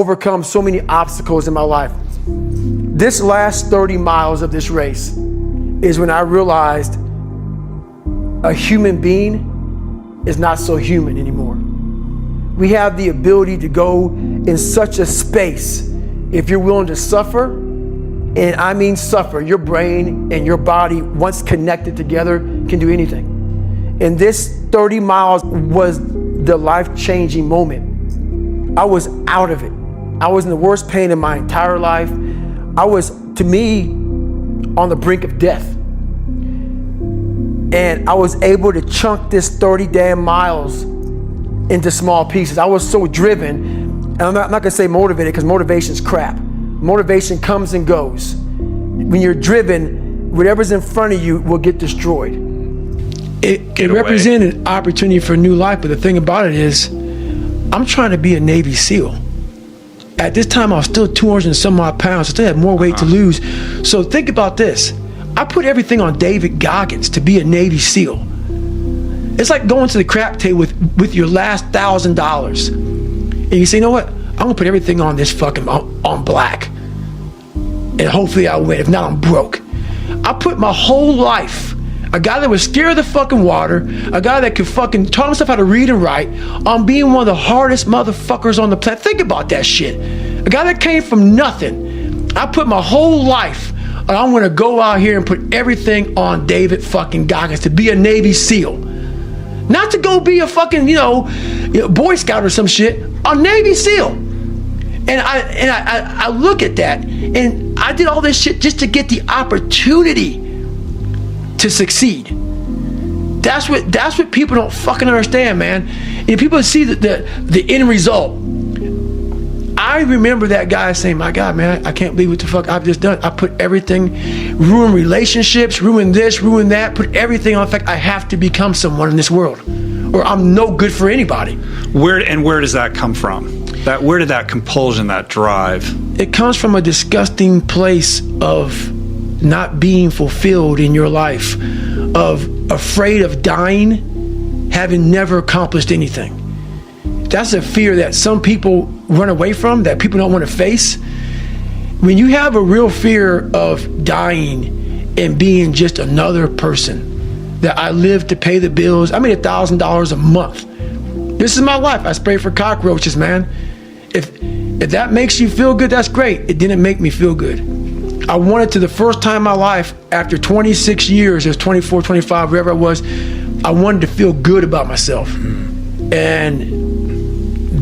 overcome so many obstacles in my life. This last 30 miles of this race is when I realized a human being is not so human anymore. We have the ability to go in such a space if you're willing to suffer, and I mean suffer. Your brain and your body, once connected together, can do anything. And this 30 miles was the life-changing moment. I was out of it. I was in the worst pain in my entire life. I was, to me, on the brink of death. And I was able to chunk this 30 damn miles into small pieces. I was so driven, and I'm not gonna say motivated, because motivation's crap. Motivation comes and goes. When you're driven, whatever's in front of you will get destroyed. It represented an opportunity for a new life, but the thing about it is, I'm trying to be a Navy SEAL. At this time, I was still 200 and some odd pounds. I still had more weight to lose. So think about this. I put everything on David Goggins to be a Navy SEAL. It's like going to the crap table with your last $1,000. And you say, you know what? I'm gonna put everything on this fucking, on black. And hopefully I win. If not, I'm broke. I put my whole life, a guy that was scared of the fucking water, a guy that could fucking taught himself how to read and write, on being one of the hardest motherfuckers on the planet. Think about that shit. A guy that came from nothing. I put my whole life, and I'm gonna go out here and put everything on David fucking Goggins to be a Navy SEAL. Not to go be a fucking, Boy Scout or some shit. A Navy SEAL. And I look at that, and I did all this shit just to get the opportunity to succeed. That's what people don't fucking understand, man. And people see the end result. I remember that guy saying, my God, man, I can't believe what the fuck I've just done. I put everything, ruin relationships, ruin this, ruin that, put everything on. In fact, I have to become someone in this world, or I'm no good for anybody. Where does that come from? Where did that compulsion, that drive? It comes from a disgusting place of not being fulfilled in your life, of afraid of dying, having never accomplished anything. That's a fear that some people run away from, that people don't want to face. When you have a real fear of dying and being just another person, that I live to pay the bills, I made $1,000 a month. This is my life. I spray for cockroaches, man. If that makes you feel good, that's great. It didn't make me feel good. I wanted to, the first time in my life, after 26 years, it was 24, 25, wherever it was, I wanted to feel good about myself. And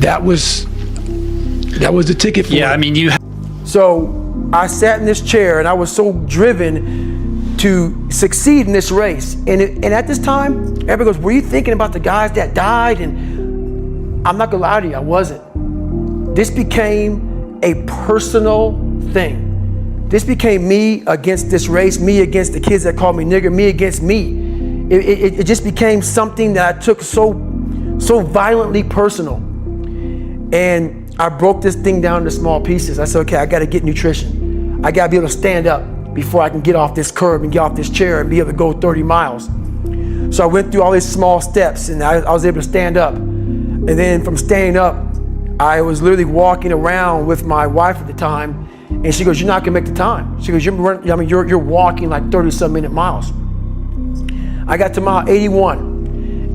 that was the ticket for it. Yeah, I mean, So I sat in this chair, and I was so driven to succeed in this race. And at this time, everybody goes, were you thinking about the guys that died? And I'm not gonna lie to you, I wasn't. This became a personal thing. This became me against this race, me against the kids that called me nigger, me against me. It just became something that I took so violently personal. And I broke this thing down into small pieces. I said, okay, I gotta get nutrition. I gotta be able to stand up before I can get off this curb and get off this chair and be able to go 30 miles. So I went through all these small steps, and I was able to stand up. And then from standing up, I was literally walking around with my wife at the time, and she goes, you're not gonna make the time. She goes, you're walking like 30-some minute miles. I got to mile 81,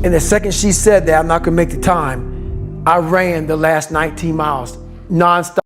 and the second she said that I'm not gonna make the time, I ran the last 19 miles nonstop.